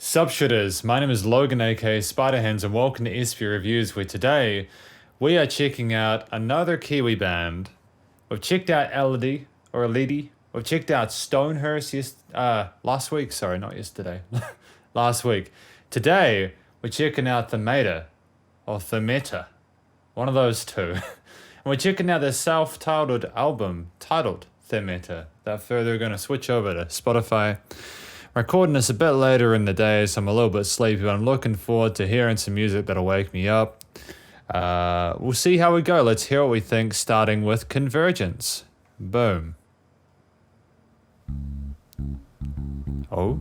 Sup shitters, my name is Logan aka Spiderhands and welcome to SP Reviews, where today we are checking out another Kiwi band. We've checked out Elodie. We've checked out Stonehurst last week, sorry, not yesterday. Last week. Today we're checking out Themeta or Themeta. One of those two. And we're checking out their self-titled album titled Themeta. Without further, we're gonna switch over to Spotify. Recording this a bit later in the day, so I'm a little bit sleepy, but I'm looking forward to hearing some music that'll wake me up. We'll see how we go. Let's hear what we think, starting with Convergence. Boom. Oh,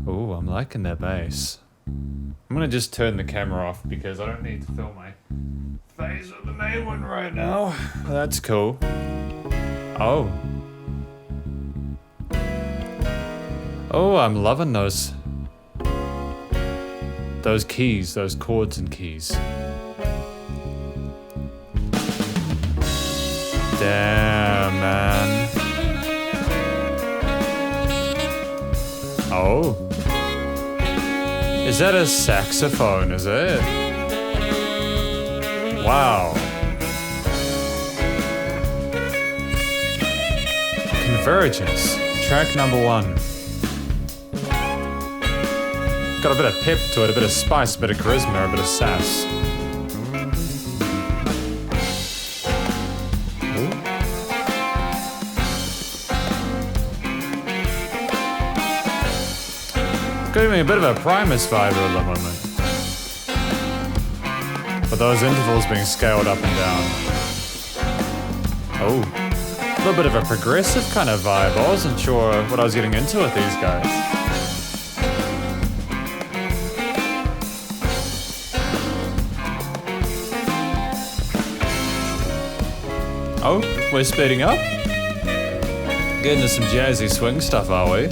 I'm liking that bass. I'm gonna just turn the camera off because I don't need to film my face with the main one right now. That's cool. Oh, I'm loving those keys, those chords and keys. Damn, man. Oh. Is that a saxophone, is it? Wow. Convergence, track number 1. Got a bit of pep to it, a bit of spice, a bit of charisma, a bit of sass. Giving me a bit of a Primus vibe at the moment. But those intervals being scaled up and down. Oh, a little bit of a progressive kind of vibe. I wasn't sure what I was getting into with these guys. Oh, we're speeding up? Getting to some jazzy swing stuff, are we?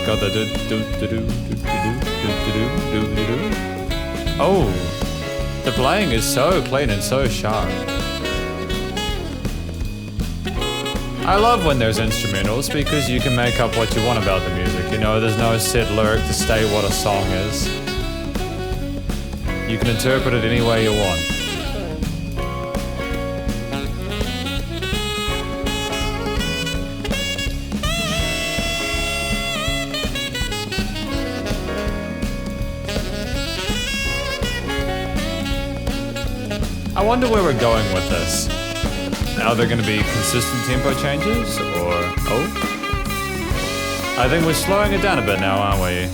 Got the do-do-do-do-do-do-do-do-do-do-do. Oh, the playing is so clean and so sharp. I love when there's instrumentals because you can make up what you want about the music. You know, there's no set lyric to state what a song is. You can interpret it any way you want. I wonder where we're going with this. Are there going to be consistent tempo changes, or... Oh? I think we're slowing it down a bit now, aren't we?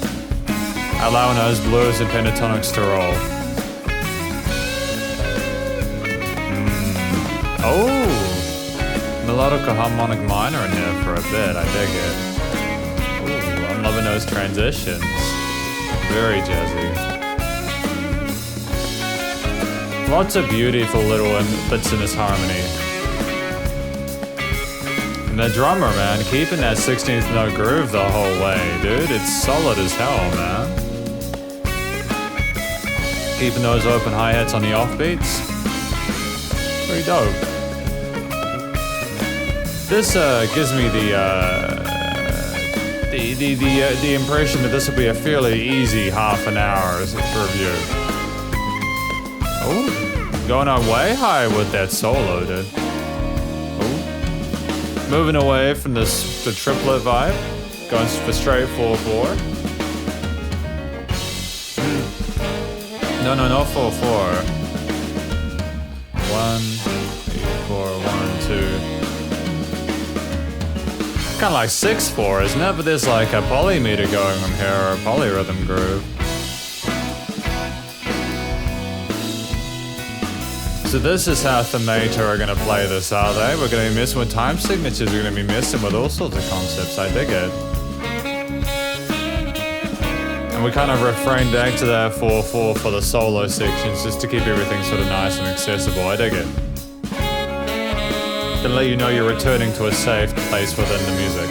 Allowing those blues and pentatonics to roll. Oh! Melodic harmonic minor in here for a bit, I dig it. Ooh, I'm loving those transitions. Very jazzy. Lots of beautiful little bits in this harmony. And the drummer, man, keeping that 16th note groove the whole way, dude. It's solid as hell, man. Keeping those open hi-hats on the offbeats. Pretty dope. This gives me the impression that this will be a fairly easy half an hour to review. Oh, going on way high with that solo, dude. Oh, moving away from the triplet vibe, going for straight 4/4. No, 4/4. 1, 8, 4, 1, 2. Kind of like 6/4, isn't it? But there's like a polymeter going on here, or a polyrhythm groove. So this is how Themeta are going to play this, are they? We're going to be messing with time signatures, we're going to be messing with all sorts of concepts, I dig it. And we kind of refrain back to that 4/4 for the solo sections, just to keep everything sort of nice and accessible, I dig it. To let you know you're returning to a safe place within the music.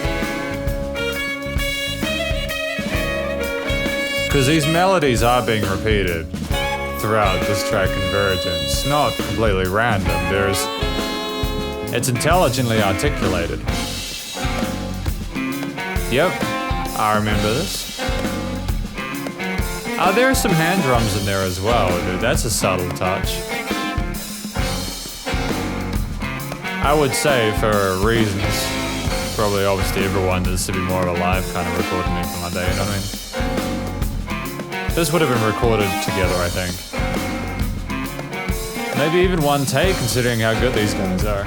Because these melodies are being repeated throughout this track Convergence. Not completely random. It's intelligently articulated. Yep, I remember this. There are some hand drums in there as well, dude. That's a subtle touch. I would say for reasons, probably obviously everyone, this to be more of a live kind of recording, anything like that, you know what I mean? This would have been recorded together, I think. Maybe even one take, considering how good these guys are.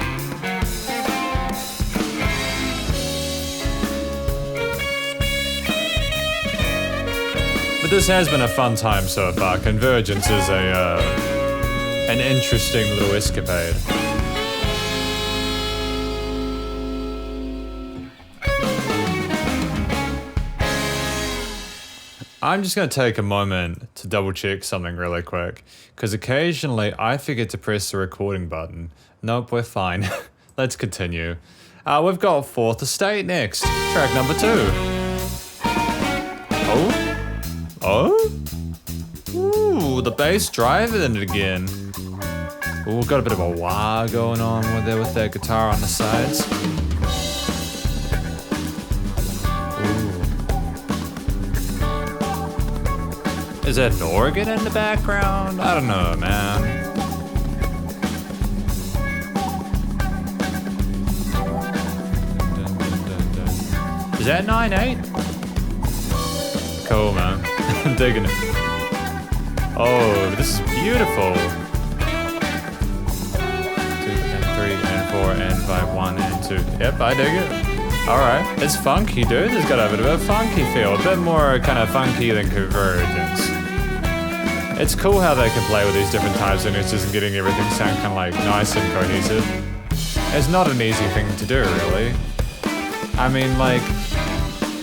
But this has been a fun time so far. Convergence is an interesting little escapade. I'm just going to take a moment to double check something really quick, because occasionally I forget to press the recording button. Nope, we're fine. Let's continue. We've got Fourth Estate next, track number 2. Oh? Ooh, the bass driving it again. Ooh, we've got a bit of a wah going on with that guitar on the sides. Is that an organ in the background? I don't know, man. Is that 9/8? Cool, man. I'm digging it. Oh, this is beautiful. 2 and 3 and 4 and 5, 1 and 2. Yep, I dig it. Alright, it's funky, dude. It's got a bit of a funky feel. A bit more kind of funky than Convergence. It's cool how they can play with these different types of instruments and getting everything sound kind of like nice and cohesive. It's not an easy thing to do, really. I mean, like,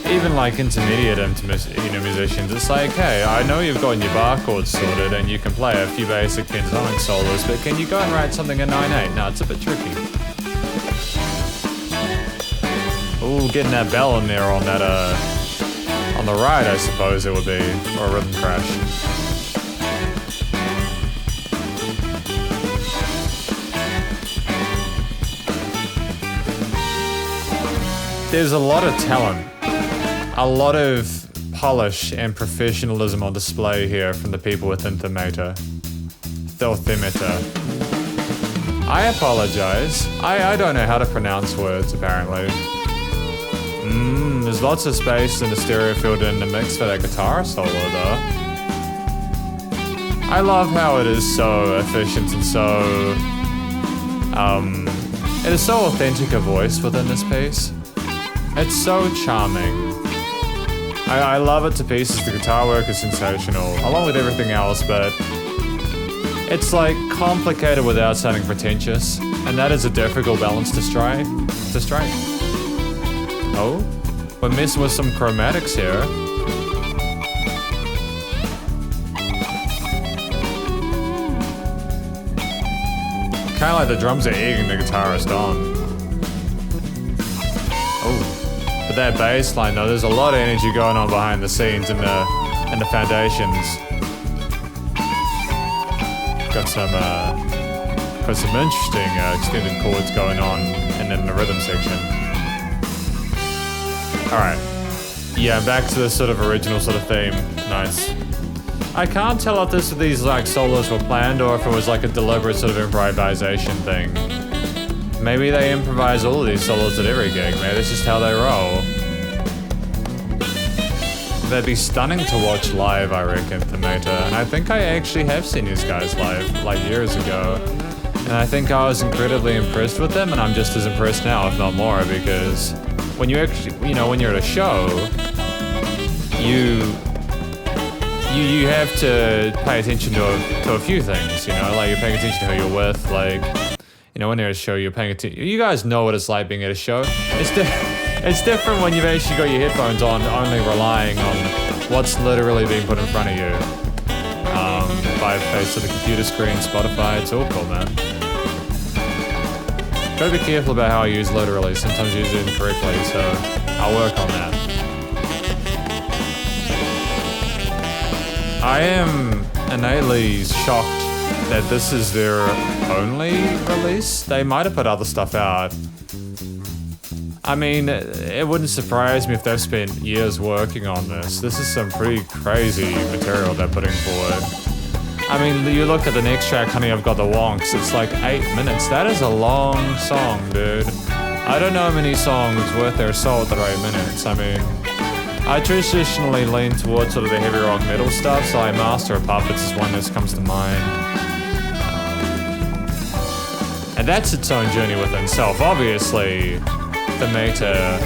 even like intermediate musicians, it's like, hey, I know you've gotten your bar chords sorted and you can play a few basic pentatonic solos, but can you go and write something in 9/8? No, it's a bit tricky. Ooh, getting that bell in there on that, on the right, I suppose it would be, or a rhythm crash. There's a lot of talent, a lot of polish and professionalism on display here from the people within Themeta. Themeta. I apologize. I don't know how to pronounce words, apparently. There's lots of space in the stereo field in the mix for that guitar solo, though. I love how it is so efficient and so... it is so authentic a voice within this piece. It's so charming. I love it to pieces. The guitar work is sensational, along with everything else, but it's like complicated without sounding pretentious, and that is a difficult balance to strike. Oh, we're messing with some chromatics here. Kind of like the drums are egging the guitarist on. Oh. But that bass line though, there's a lot of energy going on behind the scenes and the foundations. Got some interesting extended chords going on, and then the rhythm section. All right, yeah, back to the sort of original sort of theme. Nice. I can't tell if these like solos were planned or if it was like a deliberate sort of improvisation thing. Maybe they improvise all of these solos at every gig. Maybe that's just how they roll. They'd be stunning to watch live, I reckon, Themeta. And I think I actually have seen these guys live, like years ago. And I think I was incredibly impressed with them, and I'm just as impressed now, if not more, because when you actually, when you're at a show, you have to pay attention to a few things, like you're paying attention to who you're with, like, when you're at a show, you're paying attention. You guys know what it's like being at a show. It's different when you've actually got your headphones on, only relying on what's literally being put in front of you. By face to the computer screen, Spotify, it's all cool, man. Gotta be careful about how I use literally. Sometimes I use it incorrectly, so I'll work on that. I am innately shocked that this is their only release. They might have put other stuff out. I mean, it wouldn't surprise me if they've spent years working on this. This is some pretty crazy material they're putting forward. I mean, you look at the next track, Honey, I've Got the Wonks, it's like 8 minutes. That is a long song, dude. I don't know many songs worth their salt that are 8 minutes. I mean, I traditionally lean towards sort of the heavy rock metal stuff, so like Master of Puppets is one that comes to mind. And that's its own journey within itself. Obviously, Themeta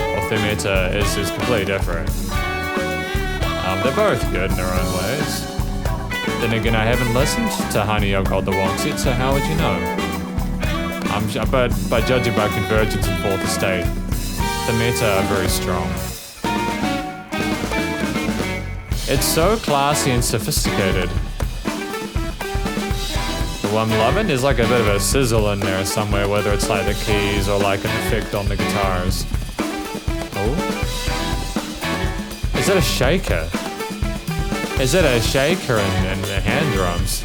is completely different. They're both good in their own ways. Then again, I haven't listened to Honey, I've Got the Wonks yet, so how would you know? But by judging by Convergence and Fourth Estate, Themeta are very strong. It's so classy and sophisticated. What I'm loving is like a bit of a sizzle in there somewhere, whether it's like the keys or like an effect on the guitars. Oh? Is that a shaker? Is it a shaker and the hand drums?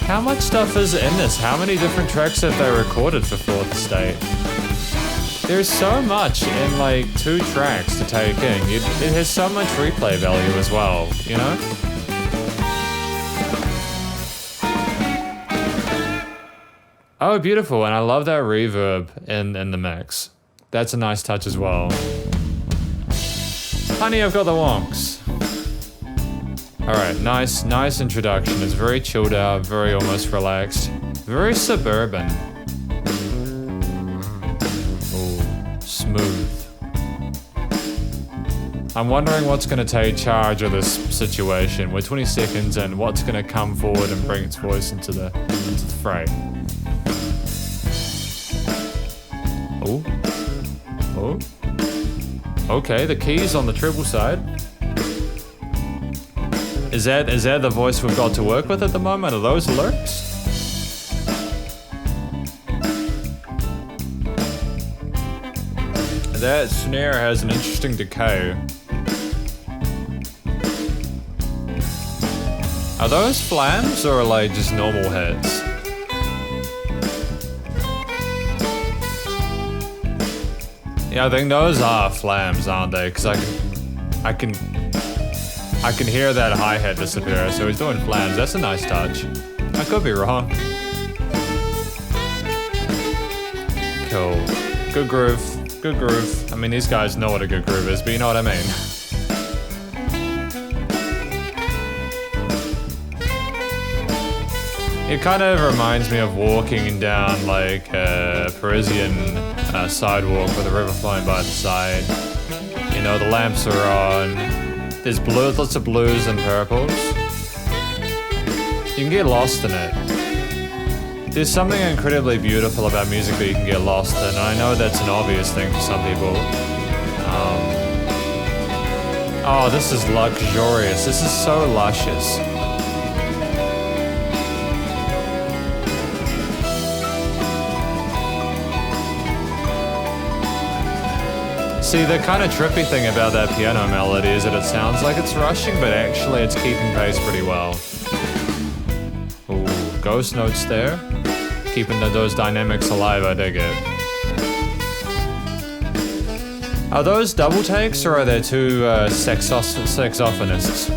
How much stuff is in this? How many different tracks have they recorded for Fourth Estate? There's so much in like 2 tracks to take in. It has so much replay value as well, you know? Oh, beautiful, and I love that reverb in the mix. That's a nice touch as well. Honey, I've Got the Wonks. Alright, nice introduction. It's very chilled out, very almost relaxed. Very suburban. Ooh, smooth. I'm wondering what's going to take charge of this situation. We're 20 seconds in, what's going to come forward and bring its voice into the fray. Oh. Oh. Okay, the keys on the treble side. Is that the voice we've got to work with at the moment? Are those lyrics? That snare has an interesting decay. Are those flams or like just normal hits? Yeah, I think those are flams, aren't they? Because I can hear that hi-hat disappear, so he's doing flams. That's a nice touch. I could be wrong. Cool. Good groove. Good groove. I mean, these guys know what a good groove is, but you know what I mean. It kind of reminds me of walking down like a Parisian sidewalk with a river flowing by the side. You know, the lamps are on. There's lots of blues and purples. You can get lost in it. There's something incredibly beautiful about music that you can get lost in, and I know that's an obvious thing for some people. Oh, this is luxurious. This is so luscious. See, the kind of trippy thing about that piano melody is that it sounds like it's rushing, but actually it's keeping pace pretty well. Ooh, ghost notes there. Keeping those dynamics alive, I dig it. Are those double takes or are there 2 saxophonists?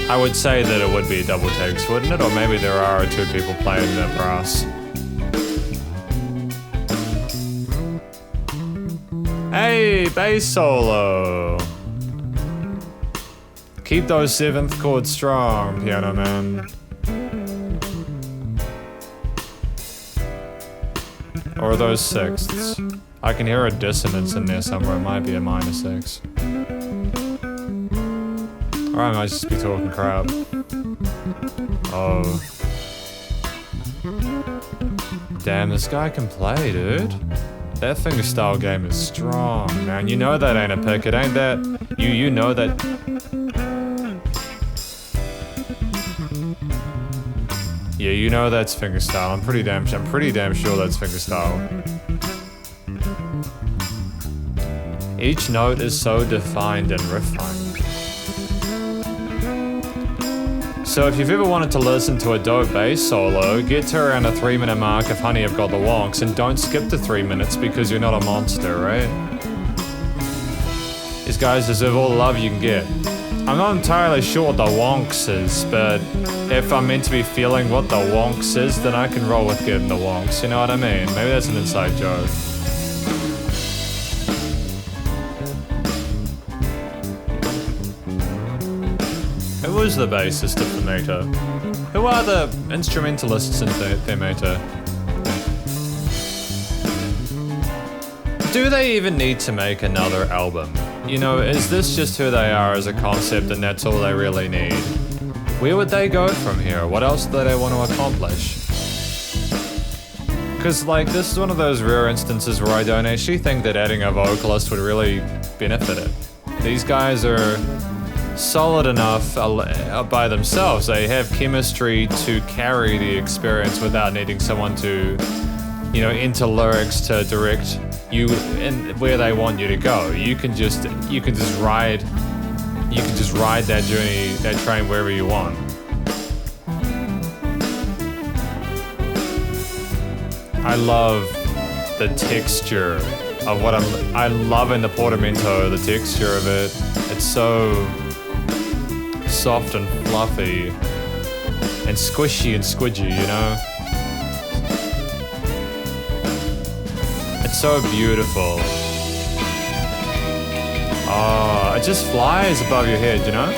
I would say that it would be double takes, wouldn't it? Or maybe there are 2 people playing the brass. Hey, bass solo! Keep those 7th chords strong, piano man. Or those 6ths. I can hear a dissonance in there somewhere, it might be a minor 6. Or I might just be talking crap. Oh. Damn, this guy can play, dude. That fingerstyle game is strong, man. You know that ain't a pick, it ain't that. You know that. Yeah, you know that's fingerstyle. I'm pretty damn sure that's fingerstyle. Each note is so defined and refined. So if you've ever wanted to listen to a dope bass solo, get to around the 3-minute mark of Honey I've Got the Wonks and don't skip the 3 minutes because you're not a monster, right? These guys deserve all the love you can get. I'm not entirely sure what the wonks is, but if I'm meant to be feeling what the wonks is, then I can roll with getting the wonks, you know what I mean? Maybe that's an inside joke. Who is the bassist of Themeta? Who are the instrumentalists in Themeta? Do they even need to make another album? You know, is this just who they are as a concept and that's all they really need? Where would they go from here? What else do they want to accomplish? Because, like, this is one of those rare instances where I don't actually think that adding a vocalist would really benefit it. These guys are solid enough by themselves. They have chemistry to carry the experience without needing someone to, you know, enter lyrics to direct you in where they want you to go. You can just ride that journey, that train wherever you want. I love the texture of what I love in the portamento, the texture of it. It's so soft and fluffy and squishy and squidgy, you know? It's so beautiful. Oh, it just flies above your head, you know?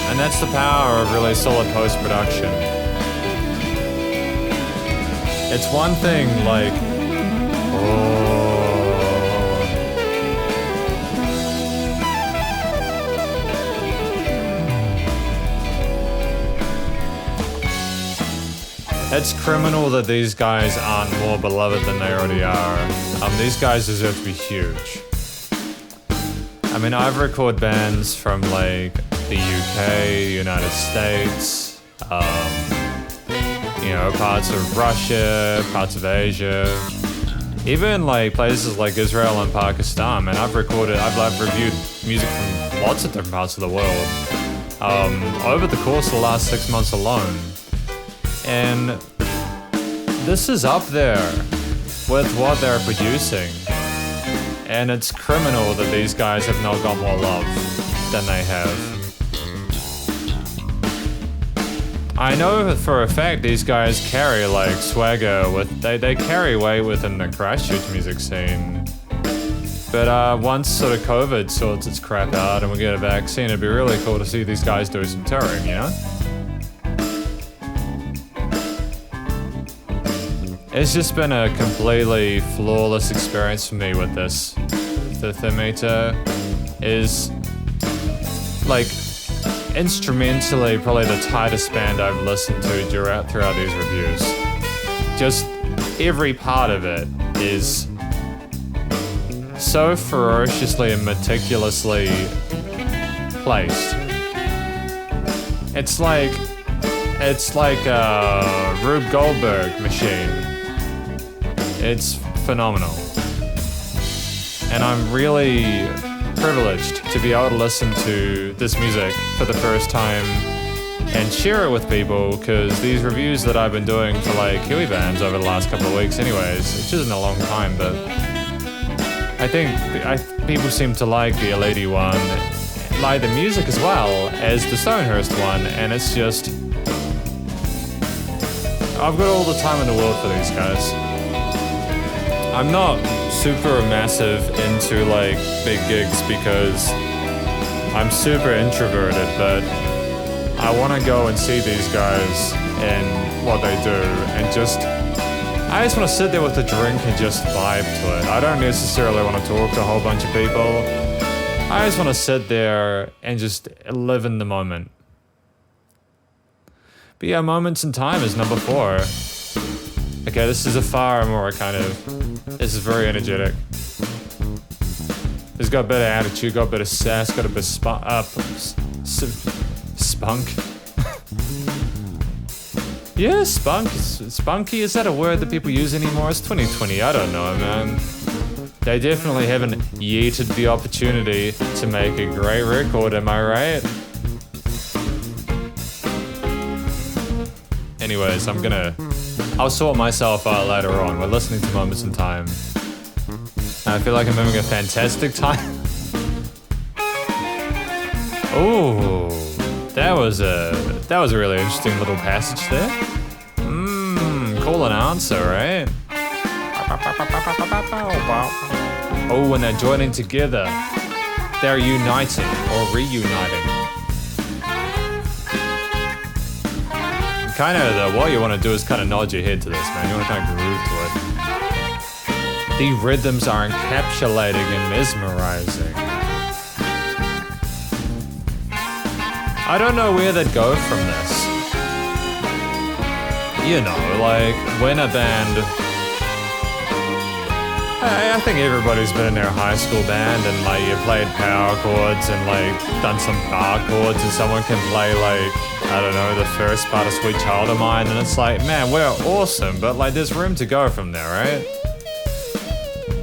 And that's the power of really solid post-production. It's one thing, like, It's criminal that these guys aren't more beloved than they already are. These guys deserve to be huge. I mean, I've recorded bands from like the UK, the United States, you know, parts of Russia, parts of Asia, even like places like Israel and Pakistan. And I've reviewed music from lots of different parts of the world over the course of the last 6 months alone. And this is up there with what they're producing. And it's criminal that these guys have not got more love than they have. I know for a fact these guys carry like swagger they carry weight within the Christchurch music scene. But once sort of COVID sorts its crap out and we get a vaccine, it'd be really cool to see these guys do some touring, you know? It's just been a completely flawless experience for me with this. The Themeta is, like, instrumentally probably the tightest band I've listened to throughout these reviews. Just every part of it is so ferociously and meticulously placed. It's like a Rube Goldberg machine. It's phenomenal. And I'm really privileged to be able to listen to this music for the first time and share it with people, because these reviews that I've been doing for like Kiwi bands over the last couple of weeks anyways, which isn't a long time, but I think people seem to like the Lady one, like the music as well as the Stonehurst one, and it's just, I've got all the time in the world for these guys. I'm not super massive into like big gigs because I'm super introverted, but I want to go and see these guys and what they do, and I just want to sit there with a drink and just vibe to it. I don't necessarily want to talk to a whole bunch of people. I just want to sit there and just live in the moment. But yeah, Moments in Time is number 4. Okay, this is a far more this is very energetic. It's got a bit of attitude, got a bit of sass, got a bit of spunk. Yeah, spunk. Spunky, is that a word that people use anymore? It's 2020, I don't know, man. They definitely haven't yeeted the opportunity to make a great record, am I right? Anyways, I'll sort myself out later on. We're listening to Moments in Time. I feel like I'm having a fantastic time. Oh, that was a really interesting little passage there. Call and answer, right? Oh, when they're joining together, they're uniting or reuniting. What you want to do is kind of nod your head to this, man. You want to kind of groove to it. The rhythms are encapsulating and mesmerizing. I don't know where they'd go from this. You know, like when a band... I think everybody's been in their high school band and like you played power chords and like done some bar chords and someone can play like, I don't know, the first part of Sweet Child of Mine and it's like, man, we're awesome, but like there's room to go from there, right?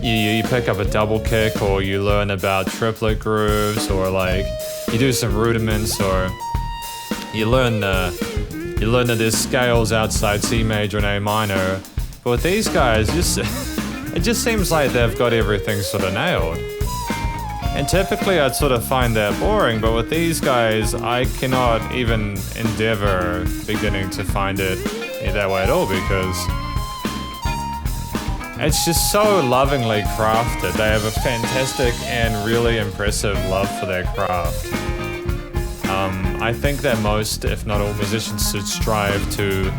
You pick up a double kick or you learn about triplet grooves or like you do some rudiments or you learn that there's scales outside C major and A minor. But with these guys, it just seems like they've got everything sort of nailed. And typically I'd sort of find that boring, but with these guys, I cannot even endeavor beginning to find it that way at all because it's just so lovingly crafted. They have a fantastic and really impressive love for their craft. I think that most, if not all, musicians should strive to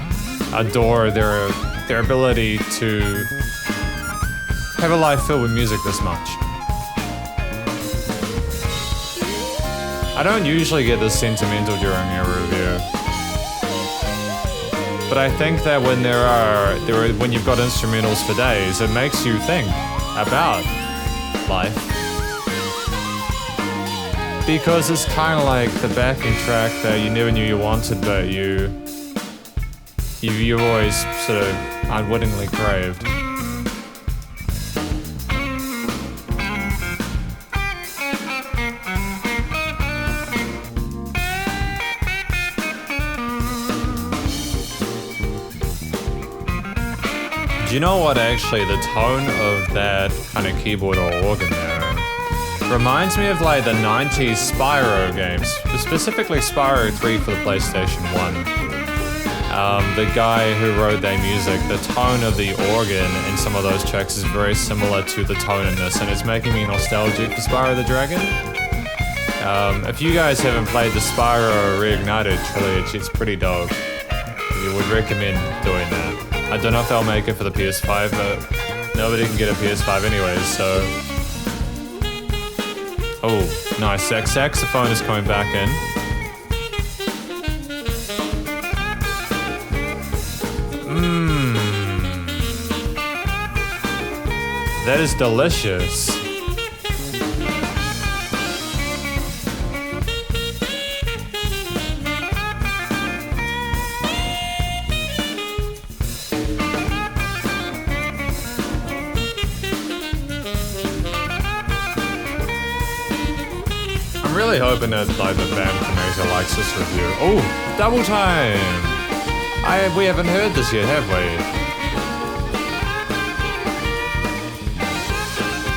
adore their ability to have a life filled with music this much. I don't usually get this sentimental during a review, but I think that when when you've got instrumentals for days, it makes you think about life. Because it's kind of like the backing track that you never knew you wanted, but you always sort of unwittingly craved. Do you know what actually the tone of that kind of keyboard or organ there reminds me of like the 90s Spyro games, specifically Spyro 3 for the PlayStation 1. The guy who wrote their music, the tone of the organ in some of those tracks is very similar to the tone in this, and it's making me nostalgic for Spyro the Dragon. If you guys haven't played the Spyro Reignited trilogy, it's pretty dope. You would recommend doing that. I don't know if they'll make it for the PS5, but nobody can get a PS5 anyways, so... Oh, nice. Saxophone is coming back in. That is delicious. I'm really hoping that like the band Themeta likes this review. Oh, double time! We haven't heard this yet, have we?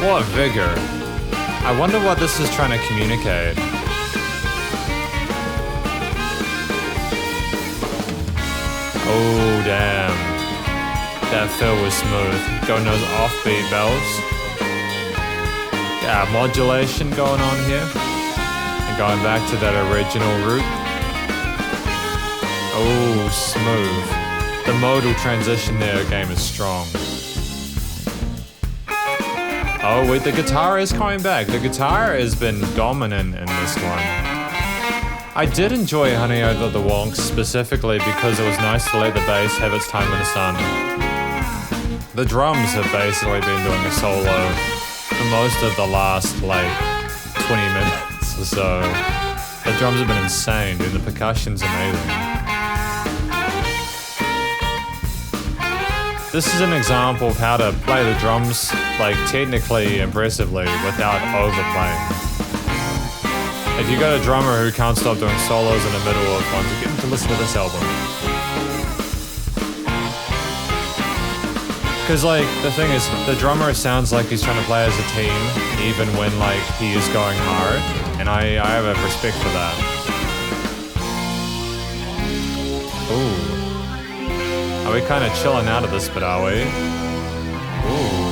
What vigor. I wonder what this is trying to communicate. Oh, damn. That fill was smooth. Going those offbeat bells. Yeah, modulation going on here. And going back to that original root. Oh, smooth. The modal transition there, game is strong. Oh wait, the guitar is coming back. The guitar has been dominant in this one. I did enjoy Honey Over the Wonks specifically because it was nice to let the bass have its time in the sun. The drums have basically been doing a solo for most of the last like 20 minutes or so. The drums have been insane, dude. The percussion's amazing. This is an example of how to play the drums like technically impressively without overplaying. If you got a drummer who can't stop doing solos in the middle of one, get him to listen to this album. Because, like, the thing is, the drummer sounds like he's trying to play as a team, even when, like, he is going hard. And I have a respect for that. Ooh. Are we kind of chilling out of this bit, are we? Ooh.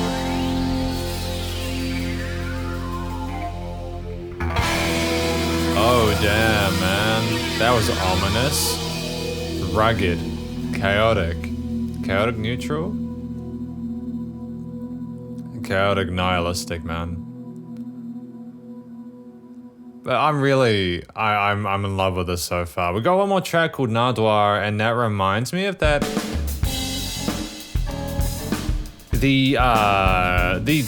Oh, damn, man. That was ominous. Rugged. Chaotic. Chaotic neutral? Chaotic nihilistic, man. But I'm in love with this so far. We got one more track called Nardoir, and that reminds me of that. The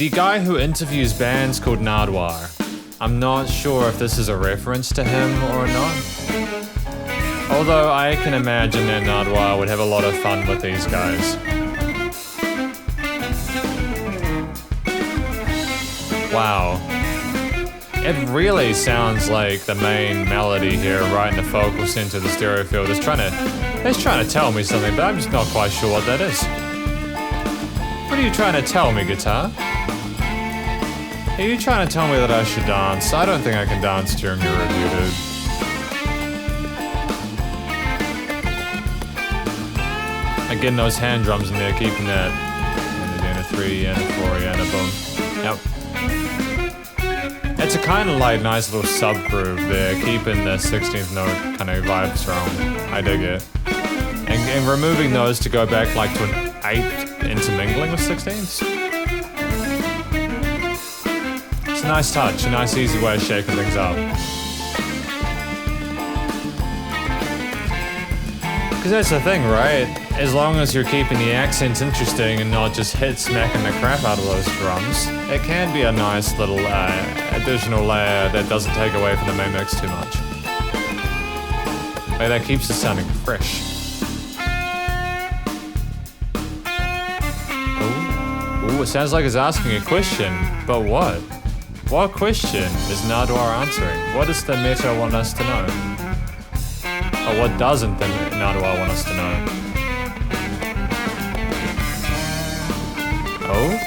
guy who interviews bands called Nardoir. I'm not sure if this is a reference to him or not. Although I can imagine that Nardoir would have a lot of fun with these guys. Wow. It really sounds like the main melody here, right in the focal center of the stereo field. It's trying to tell me something, but I'm just not quite sure what that is. What are you trying to tell me, guitar? Are you trying to tell me that I should dance? I don't think I can dance during your review, dude. Again, those hand drums in there, keeping that. And a 3 and a 4 and a boom. Yep. It's a kind of like nice little sub groove there, keeping the 16th note kind of vibe strong. I dig it. And removing those to go back like to an 8th intermingling with 16ths. It's a nice touch, a nice easy way of shaking things up. Because that's the thing, right? As long as you're keeping the accents interesting and not just hit smacking the crap out of those drums, it can be a nice little additional layer that doesn't take away from the main mix too much. Like, that keeps it sounding fresh. Ooh, it sounds like it's asking a question, but what? What question is Nardoir answering? What does Themeta want us to know? Or what doesn't Nardoir want us to know? Oh,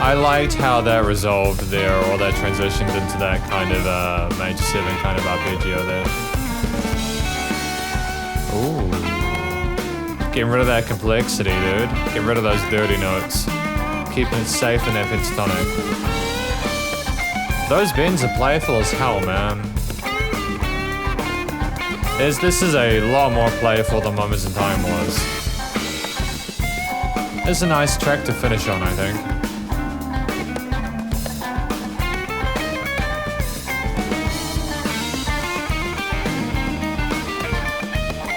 I liked how that resolved there, or that transitioned into that kind of major 7 kind of arpeggio there. Ooh. Getting rid of that complexity, dude. Getting rid of those dirty notes. Keeping it safe in that pentatonic. Those bends are playful as hell, man. This is a lot more playful than Moments in Time was. It's a nice track to finish on, I think.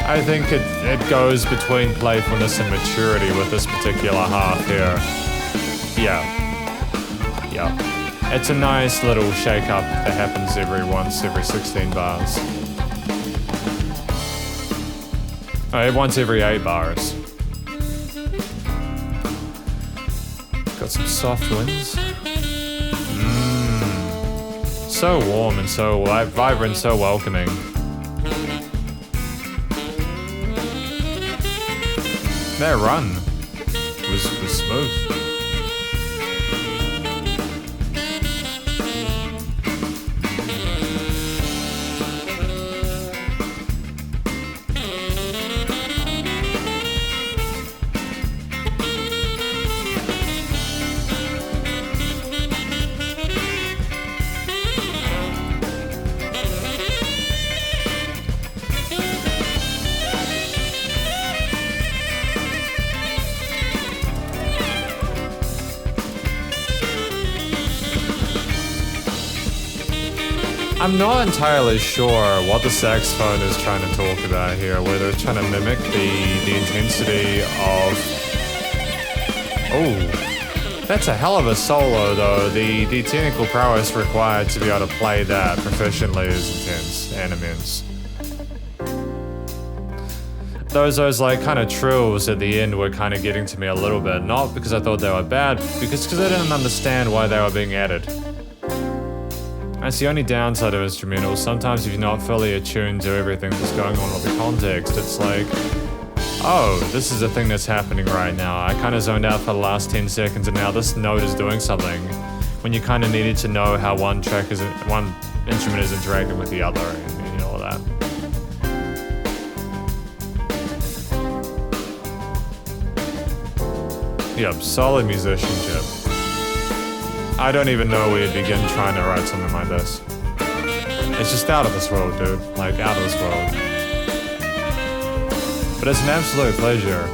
I think it goes between playfulness and maturity with this particular half here. Yeah. It's a nice little shake-up that happens every 16 bars. Once every 8 bars. Got some soft winds. So warm and so vibrant, so welcoming. That run was smooth. I'm not entirely sure what the saxophone is trying to talk about here, whether it's trying to mimic the intensity of... Oh, that's a hell of a solo though. The technical prowess required to be able to play that proficiently is intense and immense. Those like kind of trills at the end were kind of getting to me a little bit, not because I thought they were bad, because I didn't understand why they were being added. That's the only downside of instrumentals. Sometimes if you're not fully attuned to everything that's going on with the context, it's like, Oh, this is a thing that's happening right now. I kind of zoned out for the last 10 seconds and now this note is doing something. When you kind of needed to know how one instrument is interacting with the other and all that. Yep, solid musicianship. I don't even know where to begin trying to write something like this. It's just out of this world, dude. Like, out of this world. But it's an absolute pleasure.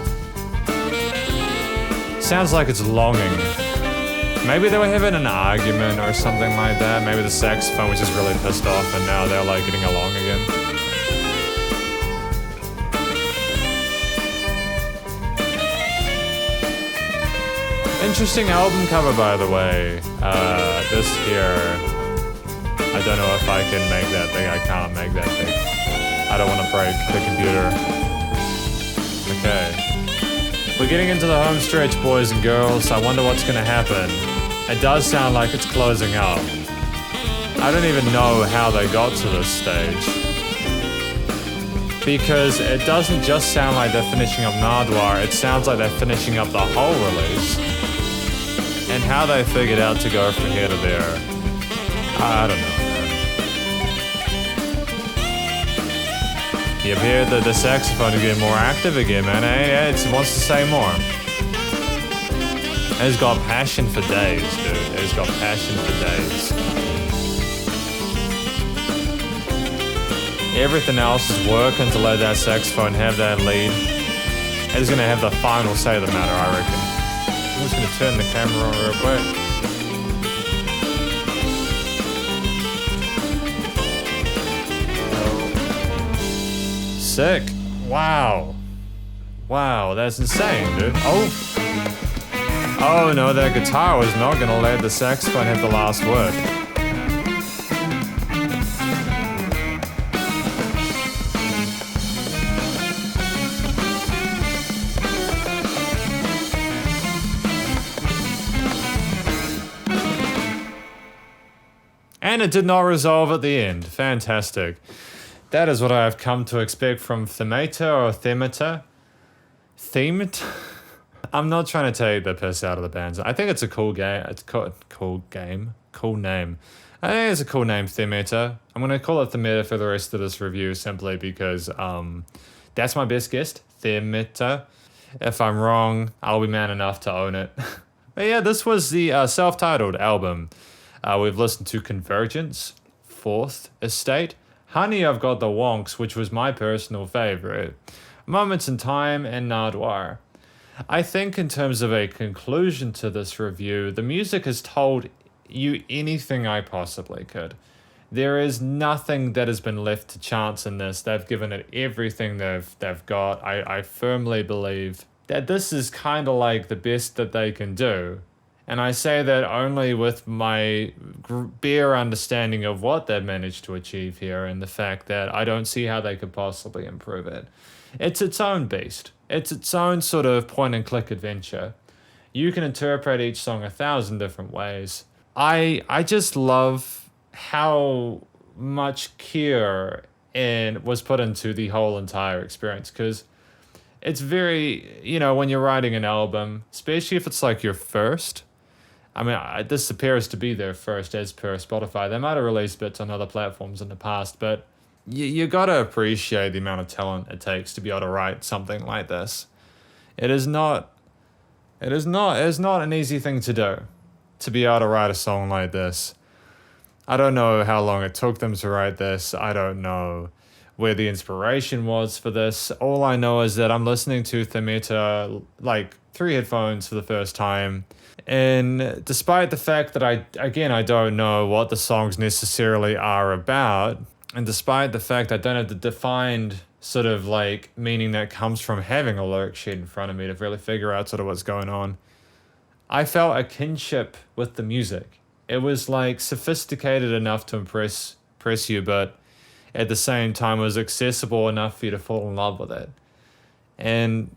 Sounds like it's longing. Maybe they were having an argument or something like that. Maybe the saxophone was just really pissed off and now they're like getting along again. Interesting album cover, by the way. This here, I don't know if I can make that big. I can't make that big. I don't want to break the computer. Okay. We're getting into the home stretch, boys and girls. I wonder what's going to happen. It does sound like it's closing up. I don't even know how they got to this stage. Because it doesn't just sound like they're finishing up Nardwuar, it sounds like they're finishing up the whole release. And how they figured out to go from here to there, I don't know, man. Yep, here the saxophone is getting more active again, man. It wants to say more. It's got passion for days, dude. It's got passion for days. Everything else is working to let that saxophone have that lead. It's gonna have the final say of the matter, I reckon. I'm just gonna turn the camera on real quick. Sick. Wow. Wow, that's insane, dude. Oh no, that guitar was not gonna let the saxophone have the last word. And it did not resolve at the end. Fantastic. That is what I have come to expect from Themeta or Themeta. Themeta? I'm not trying to take the piss out of the bands. I think it's a cool game. It's cool name. I think it's a cool name, Themeta. I'm going to call it Themeta for the rest of this review simply because that's my best guess, Themeta. If I'm wrong, I'll be man enough to own it. But yeah, this was the self-titled album. We've listened to Convergence, Fourth Estate, Honey, I've Got the Wonks, which was my personal favorite, Moments in Time, and Nardwuar. I think in terms of a conclusion to this review, the music has told you anything I possibly could. There is nothing that has been left to chance in this. They've given it everything they've got. I firmly believe that this is kind of like the best that they can do. And I say that only with my bare understanding of what they've managed to achieve here and the fact that I don't see how they could possibly improve it. It's its own beast. It's its own sort of point-and-click adventure. You can interpret each song 1,000 different ways. I just love how much care was put into the whole entire experience, because it's very, when you're writing an album, especially if it's like your first, I mean, this appears to be their first as per Spotify. They might have released bits on other platforms in the past, but you gotta appreciate the amount of talent it takes to be able to write something like this. It is not an easy thing to do, to be able to write a song like this. I don't know how long it took them to write this. I don't know where the inspiration was for this. All I know is that I'm listening to Themeta like through headphones for the first time. And despite the fact that I don't know what the songs necessarily are about, and despite the fact I don't have the defined sort of like meaning that comes from having a lyric sheet in front of me to really figure out sort of what's going on, I felt a kinship with the music. It was like sophisticated enough to impress you, but at the same time was accessible enough for you to fall in love with it. And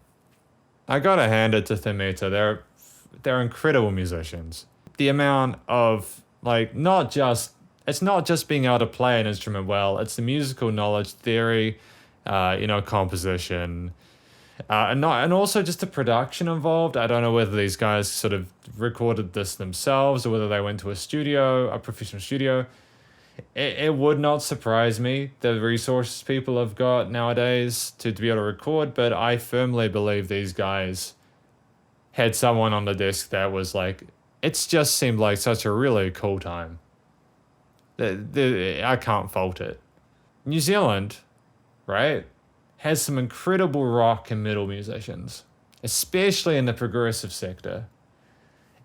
I gotta hand it to Themeta. They're incredible musicians. The amount of it's not just being able to play an instrument well, it's the musical knowledge, theory, composition, And also just the production involved. I don't know whether these guys sort of recorded this themselves or whether they went to a professional studio. It would not surprise me the resources people have got nowadays to be able to record, but I firmly believe these guys had someone on the desk that was like, it's just seemed like such a really cool time. I can't fault it. New Zealand, right, has some incredible rock and metal musicians, especially in the progressive sector.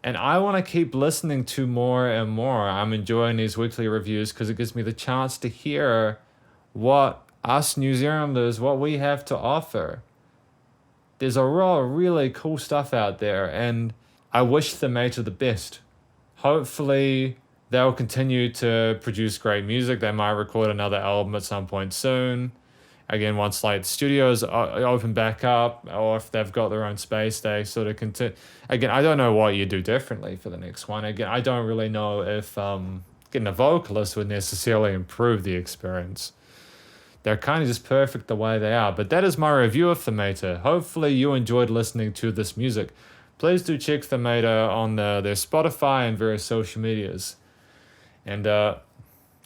And I want to keep listening to more and more. I'm enjoying these weekly reviews because it gives me the chance to hear what us New Zealanders, what we have to offer. There's a lot of really cool stuff out there, and I wish Themeta the best. Hopefully, they'll continue to produce great music. They might record another album at some point soon. Again, once like studios open back up, or if they've got their own space, they sort of continue. Again, I don't know what you do differently for the next one. Again, I don't really know if getting a vocalist would necessarily improve the experience. They're kind of just perfect the way they are. But that is my review of Themeta. Hopefully you enjoyed listening to this music. Please do check Themeta on their Spotify and various social medias. And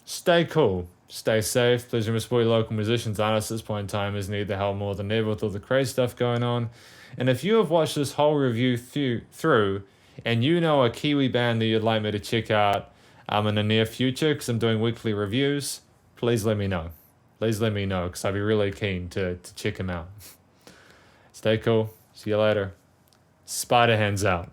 stay cool. Stay safe. Please remember support your local musicians. Artists at this point in time is need the help more than ever with all the crazy stuff going on. And if you have watched this whole review through and you know a Kiwi band that you'd like me to check out in the near future, because I'm doing weekly reviews, please let me know. Please let me know, because I'd be really keen to check them out. Stay cool. See you later. Spider hands out.